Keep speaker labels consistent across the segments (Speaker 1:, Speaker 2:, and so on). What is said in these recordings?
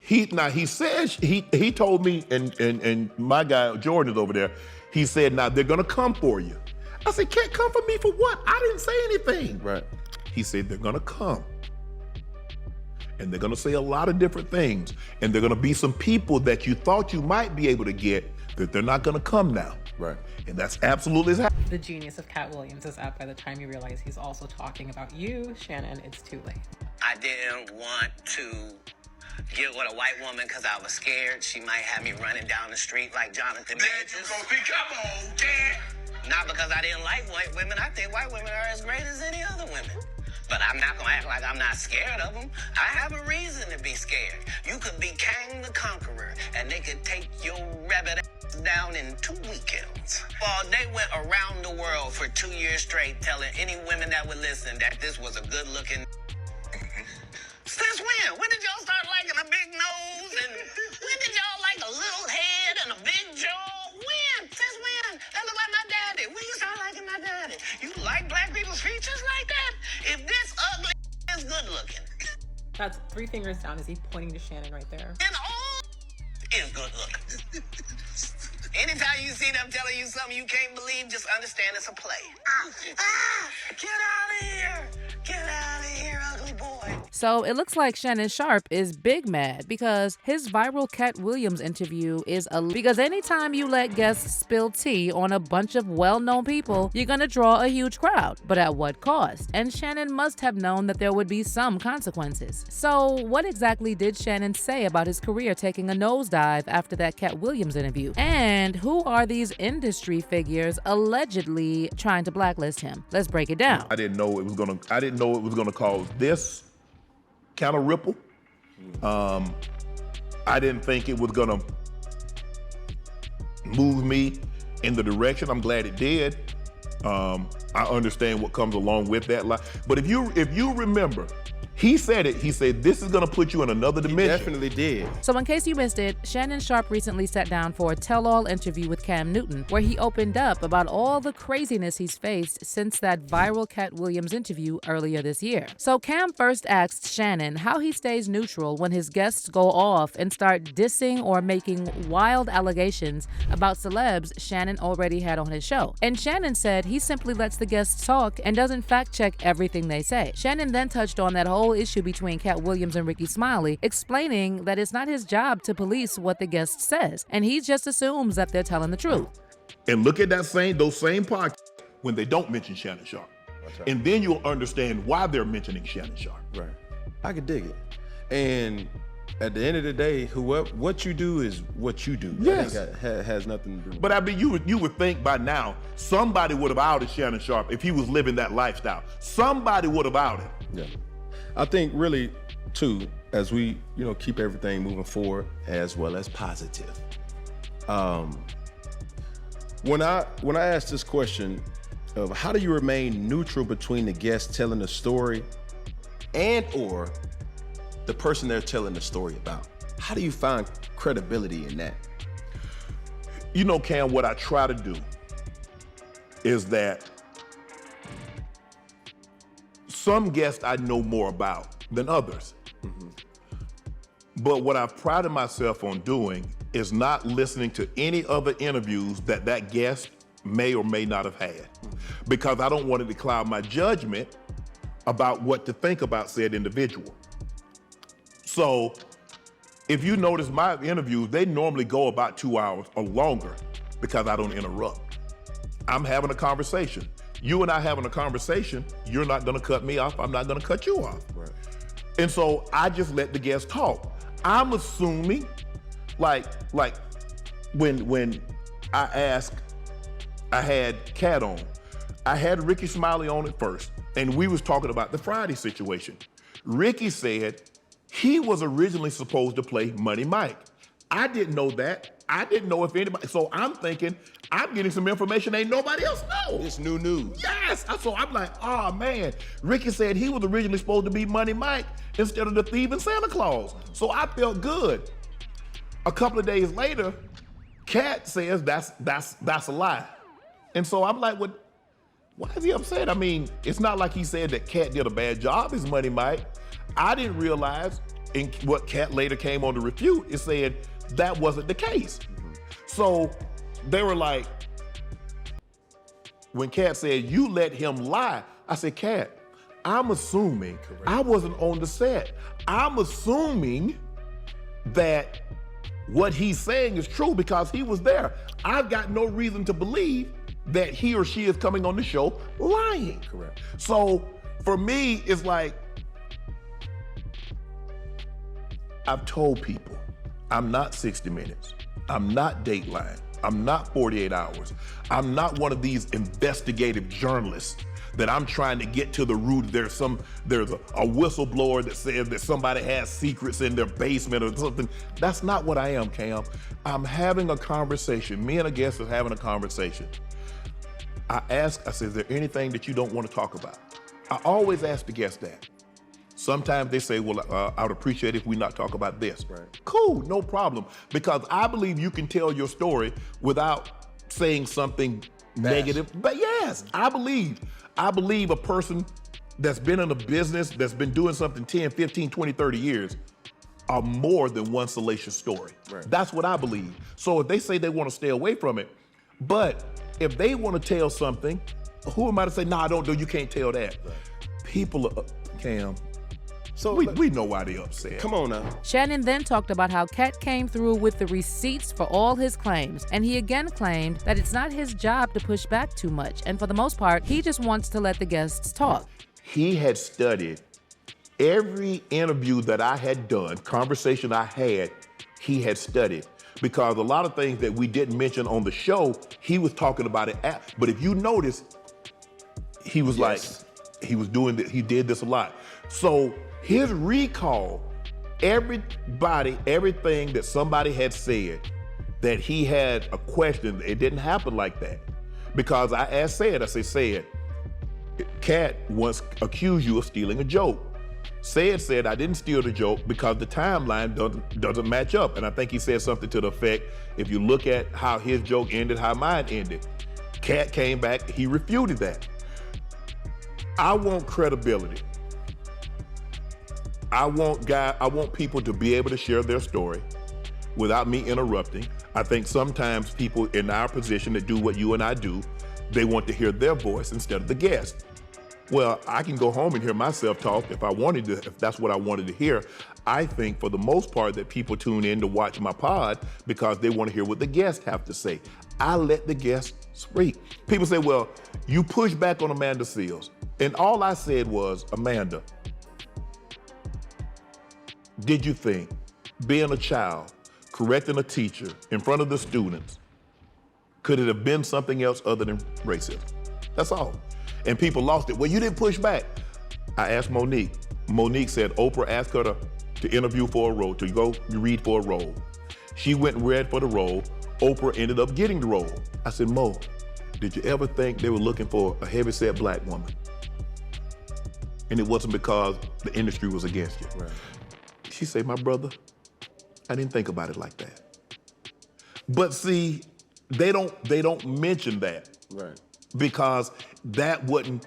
Speaker 1: He said he told me, and my guy Jordan is over there. He said, now they're gonna come for you. I said, can't come for me for what? I didn't say anything.
Speaker 2: Right.
Speaker 1: He said they're gonna come. And they're gonna say a lot of different things. And they're gonna be some people that you thought you might be able to get that they're not gonna come now.
Speaker 2: Right.
Speaker 1: And that's absolutely happening.
Speaker 3: The genius of Katt Williams is out by the time you realize he's also talking about you, Shannon. It's too late.
Speaker 4: I didn't want to get with a white woman because I was scared she might have me running down the street like Jonathan Majors. Not because I didn't like white women. I think white women are as great as any other women. But I'm not gonna act like I'm not scared of them. I have a reason to be scared. You could be Kang the Conqueror, and they could take your rabbit ass down in 2 weekends. Well, they went around the world for 2 years straight telling any women that would listen that this was a good-looking. Since when? When did y'all start liking a big nose? And when did y'all like a little head and a big jaw? When? Since when? That look like my daddy. When you start liking my daddy? You like black people's features like that? If this ugly is good looking.
Speaker 3: That's 3 fingers down. Is he pointing to Shannon right there?
Speaker 4: Then all is good looking. Anytime you see them telling you something you can't believe, just understand it's a play. Get out of here. Get out of here, ugly boy.
Speaker 5: So it looks like Shannon Sharpe is big mad because his viral Katt Williams interview is because anytime you let guests spill tea on a bunch of well-known people, you're gonna draw a huge crowd. But at what cost? And Shannon must have known that there would be some consequences. So what exactly did Shannon say about his career taking a nosedive after that Katt Williams interview? And who are these industry figures allegedly trying to blacklist him? Let's break it down.
Speaker 1: I didn't know it was gonna cause this kind of ripple. I didn't think it was gonna move me in the direction. I'm glad it did. I understand what comes along with that. But if you remember, he said it. He said, this is gonna put you in another dimension.
Speaker 2: He definitely did.
Speaker 5: So in case you missed it, Shannon Sharpe recently sat down for a tell-all interview with Cam Newton, where he opened up about all the craziness he's faced since that viral Katt Williams interview earlier this year. So Cam first asked Shannon how he stays neutral when his guests go off and start dissing or making wild allegations about celebs Shannon already had on his show. And Shannon said he simply lets the guests talk and doesn't fact-check everything they say. Shannon then touched on that whole issue between Katt Williams and Ricky Smiley, explaining that it's not his job to police what the guest says, and he just assumes that they're telling the truth.
Speaker 1: And look at those same podcasts when they don't mention Shannon Sharpe.
Speaker 2: Right.
Speaker 1: And then you'll understand why they're mentioning Shannon Sharpe.
Speaker 2: Right. I could dig it. And at the end of the day, what you do is what you do.
Speaker 1: Yes.
Speaker 2: I think has nothing to do with it.
Speaker 1: But I mean, you would think by now somebody would have outed Shannon Sharpe if he was living that lifestyle. Somebody would have outed.
Speaker 2: Yeah. I think really, too, as we keep everything moving forward as well as positive. When I asked this question of how do you remain neutral between the guest telling the story and or the person they're telling the story about, how do you find credibility in that?
Speaker 1: You know, Cam, what I try to do is that some guests I know more about than others. Mm-hmm. But what I've prided myself on doing is not listening to any other interviews that guest may or may not have had, mm-hmm. because I don't want it to cloud my judgment about what to think about said individual. So if you notice my interviews, they normally go about 2 hours or longer because I don't interrupt. I'm having a conversation. You and I having a conversation, you're not gonna cut me off, I'm not gonna cut you off.
Speaker 2: Right. And
Speaker 1: so I just let the guests talk. I'm assuming, like when I had Katt on, I had Ricky Smiley on it first, and we was talking about the Friday situation. Ricky said he was originally supposed to play Money Mike. I didn't know that. I didn't know if anybody, so I'm thinking, I'm getting some information ain't nobody else knows.
Speaker 2: It's new news.
Speaker 1: Yes, so I'm like, oh man. Ricky said he was originally supposed to be Money Mike instead of the thieving Santa Claus. So I felt good. A couple of days later, Katt says that's a lie. And so I'm like, what? Why is he upset? I mean, it's not like he said that Katt did a bad job as Money Mike. I didn't realize and what Katt later came on to refute is saying that wasn't the case. So they were like, when Katt said, you let him lie, I said, Katt, I'm assuming, I wasn't on the set. I'm assuming that what he's saying is true because he was there. I've got no reason to believe that he or she is coming on the show lying.
Speaker 2: Correct.
Speaker 1: So for me, it's like, I've told people, I'm not 60 Minutes. I'm not Dateline. I'm not 48 Hours. I'm not one of these investigative journalists that I'm trying to get to the root. There's a whistleblower that says that somebody has secrets in their basement or something. That's not what I am, Cam. I'm having a conversation. Me and a guest is having a conversation. I said, is there anything that you don't want to talk about? I always ask the guest that. Sometimes they say, well, I would appreciate if we not talk about this. Right. Cool, no problem. Because I believe you can tell your story without saying something negative. But yes, I believe a person that's been in a business, that's been doing something 10, 15, 20, 30 years are more than one salacious story. Right. That's what I believe. So if they say they want to stay away from it, but if they want to tell something, who am I to say, no, you can't tell that. Right. People are, Cam, so we know why they're upset.
Speaker 2: Come on now.
Speaker 5: Shannon then talked about how Katt came through with the receipts for all his claims, and he again claimed that it's not his job to push back too much, and for the most part, he just wants to let the guests talk.
Speaker 1: He had studied every interview that I had done, conversation I had, he had studied. Because a lot of things that we didn't mention on the show, he was talking about it but if you notice, he was like, he did this a lot. So his recall, everything that somebody had said, that he had a question, it didn't happen like that. Because I asked Sayed, Katt once accused you of stealing a joke. Said, I didn't steal the joke because the timeline doesn't match up. And I think he said something to the effect, if you look at how his joke ended, how mine ended. Katt came back, he refuted that. I want credibility. I want people to be able to share their story without me interrupting. I think sometimes people in our position that do what you and I do, they want to hear their voice instead of the guest. Well, I can go home and hear myself talk if I wanted to, if that's what I wanted to hear. I think for the most part that people tune in to watch my pod because they want to hear what the guests have to say. I let the guests speak. People say, well, you push back on Amanda Seales. And all I said was, Amanda, did you think being a child, correcting a teacher in front of the students, could it have been something else other than racism? That's all. And people lost it. Well, you didn't push back. I asked Monique. Monique said Oprah asked her to interview for a role, to go read for a role. She went and read for the role. Oprah ended up getting the role. I said, Mo, did you ever think they were looking for a heavyset black woman? And it wasn't because the industry was against you. Right. She said, my brother, I didn't think about it like that. But see, they don't mention that. Right. Because that wouldn't,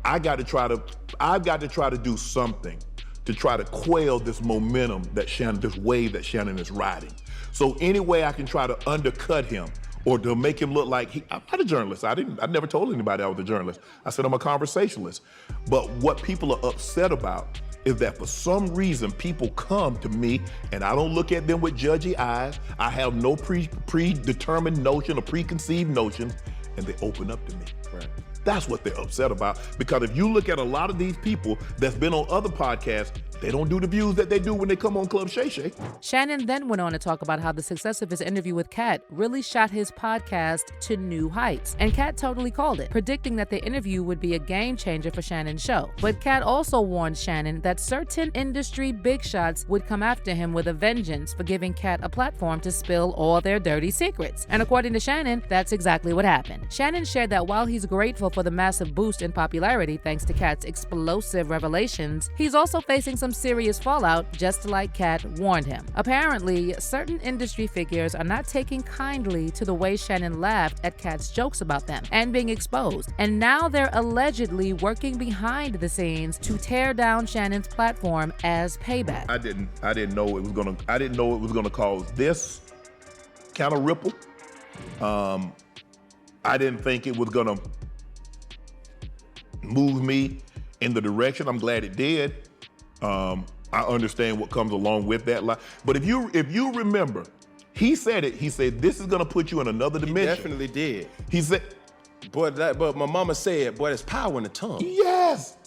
Speaker 1: I've got to try to do something to try to quell this momentum that this wave that Shannon is riding. So any way I can try to undercut him or to make him look like I'm not a journalist. I never told anybody I was a journalist. I said I'm a conversationalist. But what people are upset about is that for some reason people come to me and I don't look at them with judgy eyes. I have no predetermined notion or preconceived notions, and they open up to me. Right. That's what they're upset about. Because if you look at a lot of these people that's been on other podcasts, they don't do the views that they do when they come on Club Shay Shay.
Speaker 5: Shannon then went on to talk about how the success of his interview with Katt really shot his podcast to new heights. And Katt totally called it, predicting that the interview would be a game changer for Shannon's show. But Katt also warned Shannon that certain industry big shots would come after him with a vengeance for giving Katt a platform to spill all their dirty secrets. And according to Shannon, that's exactly what happened. Shannon shared that while he's grateful responsible for the massive boost in popularity thanks to Katt's explosive revelations, he's also facing some serious fallout, just like Katt warned him. Apparently, certain industry figures are not taking kindly to the way Shannon laughed at Katt's jokes about them and being exposed, and now they're allegedly working behind the scenes to tear down Shannon's platform as payback.
Speaker 1: I didn't know it was gonna cause this kind of ripple. I didn't think it was gonna move me in the direction. I'm glad it did. I understand what comes along with that. But if you remember, he said it. He said this is gonna put you in another dimension.
Speaker 2: He definitely did.
Speaker 1: He said,
Speaker 2: but my mama said, boy, there's power in the tongue.
Speaker 1: yes.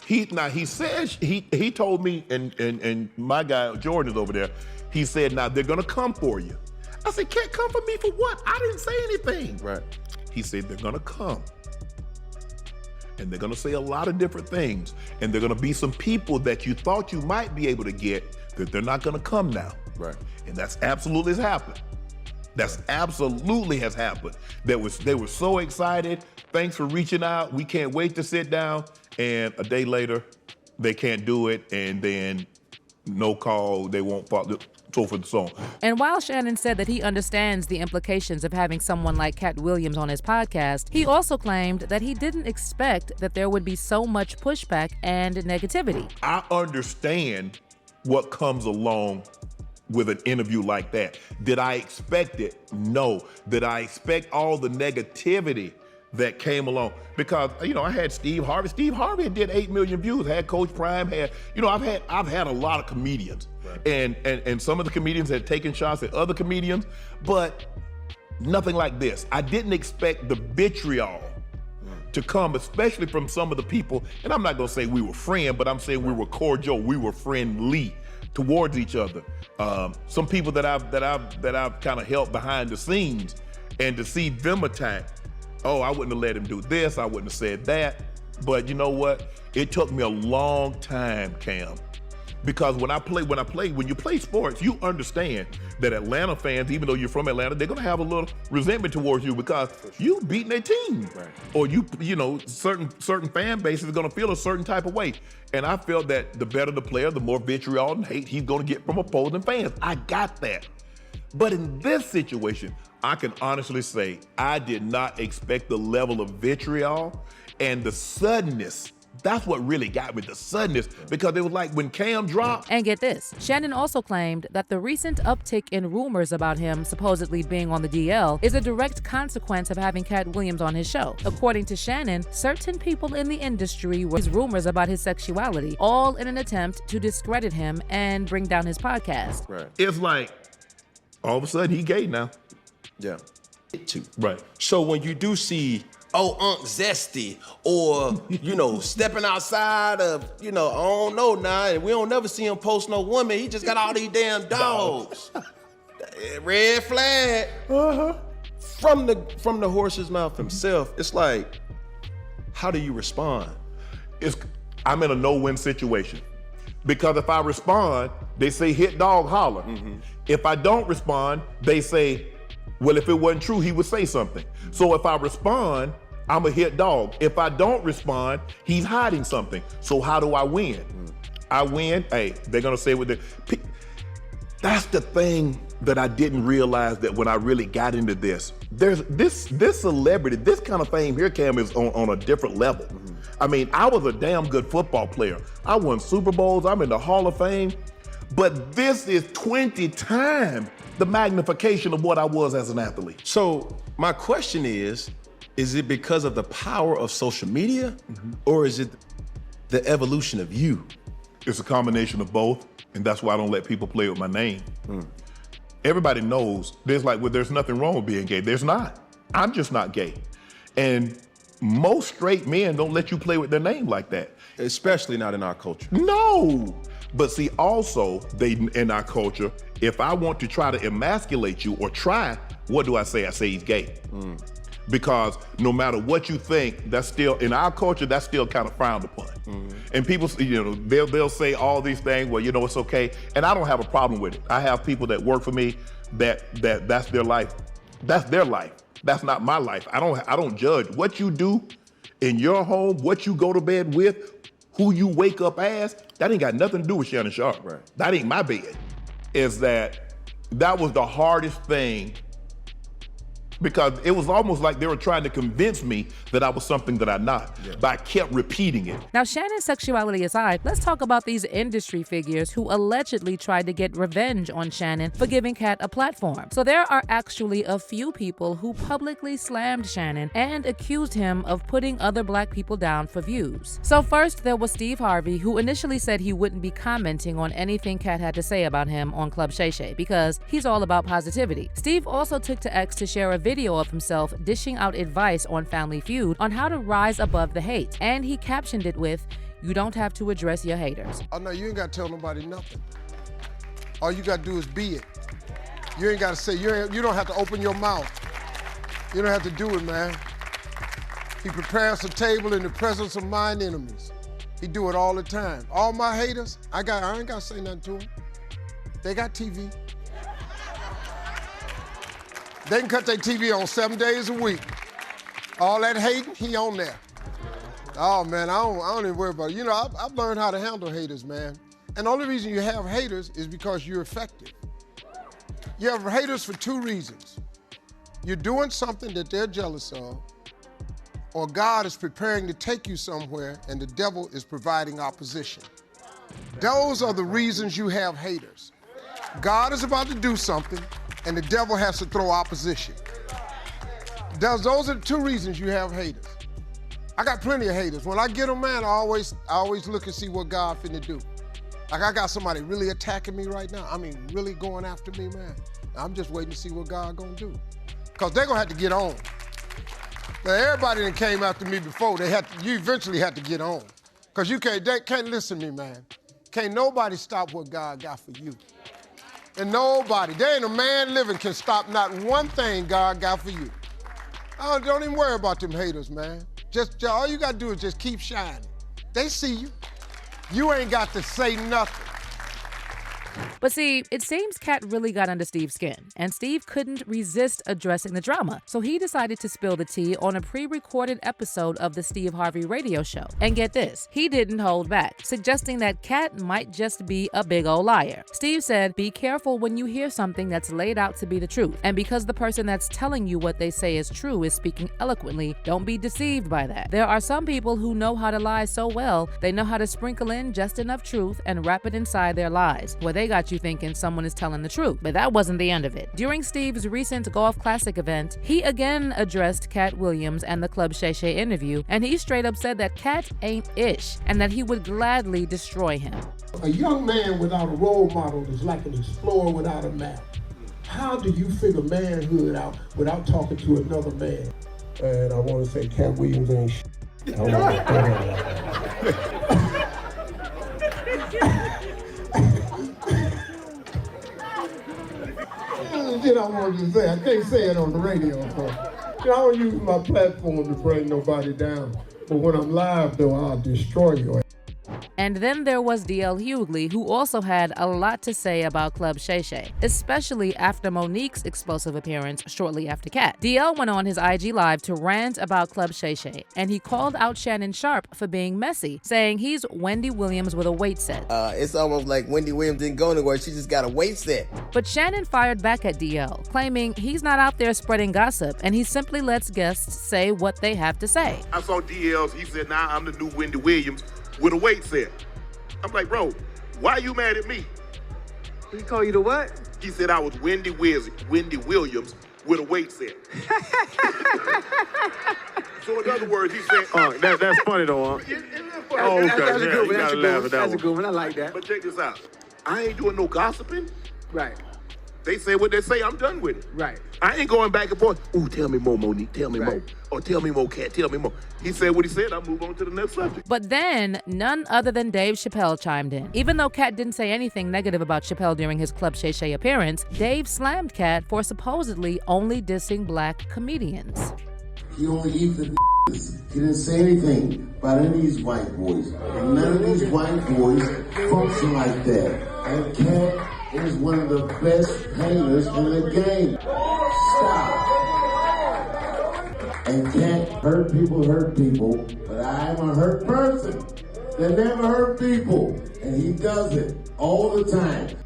Speaker 1: He said he told me, and my guy Jordan is over there. He said, now they're gonna come for you. I said, can't come for me for what? I didn't say anything.
Speaker 2: Right.
Speaker 1: He said they're gonna come. And they're gonna say a lot of different things. And they're gonna be some people that you thought you might be able to get that they're not gonna come now.
Speaker 2: Right.
Speaker 1: And that's absolutely has happened. That's absolutely has happened. They were so excited. Thanks for reaching out. We can't wait to sit down. And a day later, they can't do it. And then no call, they won't follow. So for the song.
Speaker 5: And while Shannon said that he understands the implications of having someone like Katt Williams on his podcast, he also claimed that he didn't expect that there would be so much pushback and negativity.
Speaker 1: I understand what comes along with an interview like that. Did I expect it? No. Did I expect all the negativity that came along? Because, I had Steve Harvey. Steve Harvey did 8 million views, had Coach Prime, I've had a lot of comedians. Right. And some of the comedians had taken shots at other comedians, but nothing like this. I didn't expect the vitriol to come, especially from some of the people, and I'm not gonna say we were friends, but I'm saying we were cordial, we were friendly towards each other. Some people that I've kind of helped behind the scenes, and to see them attack, oh, I wouldn't have let him do this, I wouldn't have said that. But you know what? It took me a long time, Cam. Because when you play sports, you understand that Atlanta fans, even though you're from Atlanta, they're gonna have a little resentment towards you because you beating their team.
Speaker 2: Right.
Speaker 1: Or certain fan bases are gonna feel a certain type of way. And I felt that the better the player, the more vitriol and hate he's gonna get from opposing fans. I got that. But in this situation, I can honestly say I did not expect the level of vitriol and the suddenness. That's what really got me, the suddenness, because it was like when Cam dropped.
Speaker 5: And get this, Shannon also claimed that the recent uptick in rumors about him supposedly being on the DL is a direct consequence of having Katt Williams on his show. According to Shannon, certain people in the industry were rumors about his sexuality, all in an attempt to discredit him and bring down his podcast.
Speaker 2: Right.
Speaker 1: It's like, all of a sudden, he gay now.
Speaker 2: Yeah.
Speaker 1: Right.
Speaker 2: So when you do see, Unc Zesty, or, stepping outside of, I don't know now, and we don't never see him post no woman, he just got all these damn dogs. Red flag. From the horse's mouth himself, it's like, how do you respond?
Speaker 1: I'm in a no-win situation. Because if I respond, they say hit dog holler. Mm-hmm. If I don't respond, they say, well, if it wasn't true, he would say something. So if I respond, I'm a hit dog. If I don't respond, he's hiding something. So how do I win? I win, hey, they're gonna say what that's the thing that I didn't realize, that when I really got into this, there's this celebrity, this kind of fame here, Cam, is on a different level. Mm-hmm. I mean, I was a damn good football player. I won Super Bowls, I'm in the Hall of Fame, but this is 20 times the magnification of what I was as an athlete.
Speaker 2: So my question is it because of the power of social media, or is it the evolution of you?
Speaker 1: It's a combination of both, and that's why I don't let people play with my name. Everybody knows there's nothing wrong with being gay. There's not. I'm just not gay. And most straight men don't let you play with their name like that.
Speaker 2: Especially not in our culture.
Speaker 1: No. But see, also, in our culture, if I want to try to emasculate you or what do I say? I say he's gay. Because no matter what you think, that's still, in our culture, that's still kind of frowned upon. And people, they'll say all these things, well, it's okay. And I don't have a problem with it. I have people that work for me that's their life. That's their life. That's not my life. I don't judge. What you do, In your home, what you go to bed with, who you wake up as, that ain't got nothing to do with Shannon Sharpe.
Speaker 2: Right.
Speaker 1: That ain't my bed. Is that was the hardest thing, because it was almost like they were trying to convince me that I was something that I'm not, but I kept repeating it.
Speaker 5: Now, Shannon's sexuality aside, let's talk about these industry figures who allegedly tried to get revenge on Shannon for giving Katt a platform. So there are actually a few people who publicly slammed Shannon and accused him of putting other black people down for views. So first, there was Steve Harvey, who initially said he wouldn't be commenting on anything Katt had to say about him on Club Shay Shay because he's all about positivity. Steve also took to X to share a video of himself dishing out advice on Family Feud on how to rise above the hate, and he captioned it with, "You don't have to address your haters."
Speaker 6: Oh no, you ain't gotta tell nobody nothing. All you gotta do is be it. You ain't gotta say, you don't have to open your mouth. You don't have to do it, man. He prepares a table in the presence of mine enemies. He do it all the time. All my haters, I ain't gotta say nothing to them. They got TV. They can cut their TV on 7 days a week. All that hating, he on there. Oh man, I don't even worry about it. You know, I've learned how to handle haters, man. And the only reason you have haters is because you're effective. You have haters for two reasons. You're doing something that they're jealous of, or God is preparing to take you somewhere and the devil is providing opposition. Those are the reasons you have haters. God is about to do something and the devil has to throw opposition. Those are the two reasons you have haters. I got plenty of haters. When I get them, man, I always look and see what God finna do. Like I got somebody really attacking me right now. I mean, really going after me, man. I'm just waiting to see what God gonna do. Cause they're gonna have to get on. Now, everybody that came after me before, you eventually had to get on. Cause they can't listen to me, man. Can't nobody stop what God got for you. And nobody, there ain't a man living can stop not one thing God got for you. Don't even worry about them haters, man. Just all you gotta do is just keep shining. They see you. You ain't got to say nothing.
Speaker 5: But see, it seems Katt really got under Steve's skin, and Steve couldn't resist addressing the drama, so he decided to spill the tea on a pre-recorded episode of the Steve Harvey radio show. And get this, he didn't hold back, suggesting that Katt might just be a big old liar. Steve said, "Be careful when you hear something that's laid out to be the truth, and because the person that's telling you what they say is true is speaking eloquently, don't be deceived by that. There are some people who know how to lie so well, they know how to sprinkle in just enough truth and wrap it inside their lies, where they got you thinking someone is telling the truth." But that wasn't the end of it. During Steve's recent Golf Classic event, he again addressed Katt Williams and the Club Shay Shay interview, and he straight up said that Katt ain't ish, and that he would gladly destroy him.
Speaker 7: A young man without a role model is like an explorer without a map. How do you figure manhood out without talking to another man? And I want to say Katt Williams ain't shit. Shit I wanted to say. I can't say it on the radio, so I don't use my platform to bring nobody down. But when I'm live, though, I'll destroy you.
Speaker 5: And then there was DL Hughley, who also had a lot to say about Club Shay Shay, especially after Monique's explosive appearance shortly after Katt. DL went on his IG Live to rant about Club Shay Shay, and he called out Shannon Sharpe for being messy, saying he's Wendy Williams with a weight set.
Speaker 8: It's almost like Wendy Williams didn't go anywhere, she just got a weight set.
Speaker 5: But Shannon fired back at DL, claiming he's not out there spreading gossip, and he simply lets guests say what they have to say.
Speaker 1: I saw DL's, he said, "Nah, I'm the new Wendy Williams with a weight set." I'm like, bro, why are you mad at me?
Speaker 9: He called you the what?
Speaker 1: He said I was Wendy Williams with a weight set. So in other words, he said...
Speaker 10: Oh, that's funny though, huh?
Speaker 1: Oh, okay.
Speaker 9: That's a good one.
Speaker 10: That's
Speaker 9: That's a good one. I like that.
Speaker 1: But check this out. I ain't doing no gossiping.
Speaker 9: Right.
Speaker 1: They say what they say, I'm done with it.
Speaker 9: Right.
Speaker 1: I ain't going back and forth. Ooh, tell me more, Monique. Tell me more. Or tell me more, Katt. Tell me more. He said what he said. I'll move on to the next subject.
Speaker 5: But then, none other than Dave Chappelle chimed in. Even though Katt didn't say anything negative about Chappelle during his Club Shay Shay appearance, Dave slammed Katt for supposedly only dissing black comedians.
Speaker 11: He only eats the He didn't say anything about any of these white boys. And none of these white boys function like that. And Katt is one of the best haters in the game. Stop. And Katt hurt people, but I'm a hurt person that never hurt people. And he does it all the time.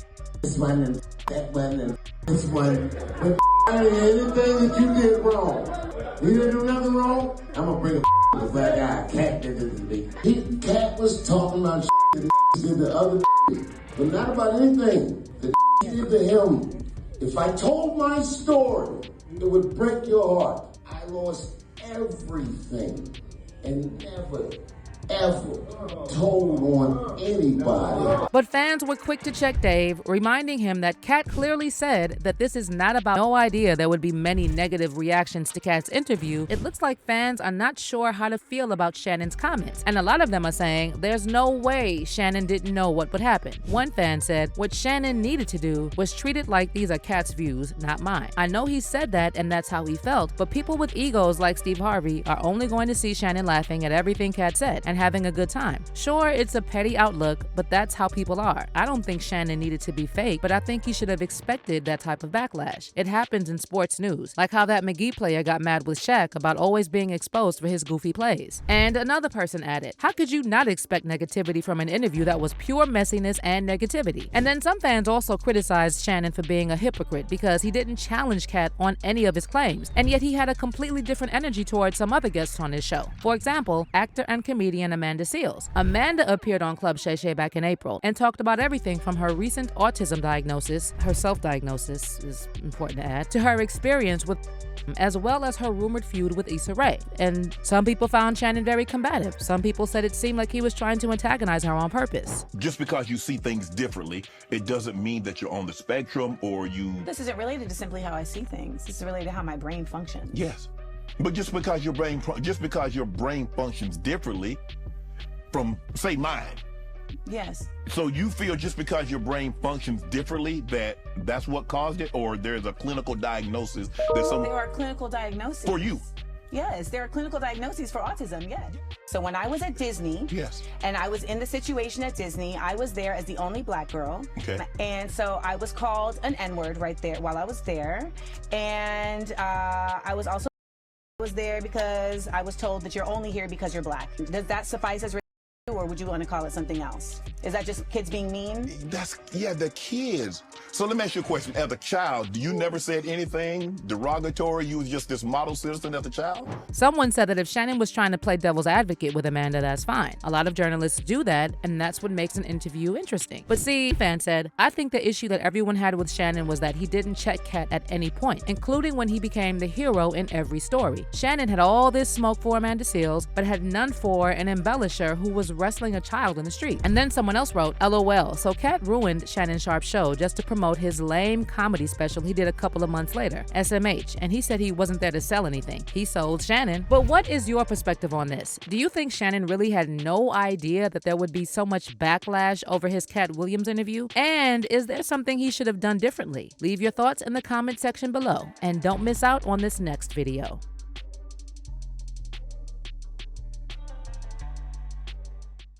Speaker 11: This one and that one and this one. But anything that you did wrong, you didn't do nothing wrong, I'm gonna bring a black guy. Katt did this to me. Katt was talking about that did to other but not about anything that did to him. If I told my story, it would break your heart. I lost everything and never, ever told on anybody.
Speaker 5: But fans were quick to check Dave, reminding him that Katt clearly said that this is not about no idea there would be many negative reactions to Katt's interview. It looks like fans are not sure how to feel about Shannon's comments, and a lot of them are saying there's no way Shannon didn't know what would happen. One fan said, what Shannon needed to do was treat it like these are Katt's views, not mine. I know he said that and that's how he felt, but people with egos like Steve Harvey are only going to see Shannon laughing at everything Katt said and having a good time. Sure, it's a petty outlook, but that's how people are. I don't think Shannon needed to be fake, but I think he should have expected that type of backlash. It happens in sports news, like how that McGee player got mad with Shaq about always being exposed for his goofy plays. And another person added, how could you not expect negativity from an interview that was pure messiness and negativity? And then some fans also criticized Shannon for being a hypocrite because he didn't challenge Katt on any of his claims, and yet he had a completely different energy towards some other guests on his show. For example, actor and comedian Amanda Seales. Amanda appeared on Club Shay Shay back in April and talked about everything from her recent autism diagnosis, her self-diagnosis is important to add, to her experience with as well as her rumored feud with Issa Rae. And some people found Shannon very combative. Some people said it seemed like he was trying to antagonize her on purpose.
Speaker 1: Just because you see things differently, it doesn't mean that you're on the spectrum or you...
Speaker 10: This isn't related to simply how I see things. This is related to how my brain functions.
Speaker 1: Yes. But just because your brain functions differently from, say, mine.
Speaker 10: Yes.
Speaker 1: So you feel just because your brain functions differently that's what caused it, or there's a clinical diagnosis that some...
Speaker 10: There are clinical diagnoses.
Speaker 1: For you?
Speaker 10: Yes, there are clinical diagnoses for autism, yes. So when I was at Disney,
Speaker 1: yes,
Speaker 10: and I was in the situation at Disney, I was there as the only black girl.
Speaker 1: Okay.
Speaker 10: And so I was called an N-word right there while I was there. And I was also there because I was told that you're only here because you're black. Does that suffice as... or would you want to call it something else? Is that just kids being mean?
Speaker 1: Yeah, the kids. So let me ask you a question. As a child, you never said anything derogatory? You was just this model citizen as a child?
Speaker 5: Someone said that if Shannon was trying to play devil's advocate with Amanda, that's fine. A lot of journalists do that, and that's what makes an interview interesting. But see, fan said, I think the issue that everyone had with Shannon was that he didn't check Katt at any point, including when he became the hero in every story. Shannon had all this smoke for Amanda Seales, but had none for an embellisher who was wrestling a child in the street. And then someone else wrote, LOL, so Katt ruined Shannon Sharpe's show just to promote his lame comedy special he did a couple of months later, SMH, and he said he wasn't there to sell anything. He sold Shannon. But what is your perspective on this? Do you think Shannon really had no idea that there would be so much backlash over his Katt Williams interview? And is there something he should have done differently? Leave your thoughts in the comment section below, and don't miss out on this next video.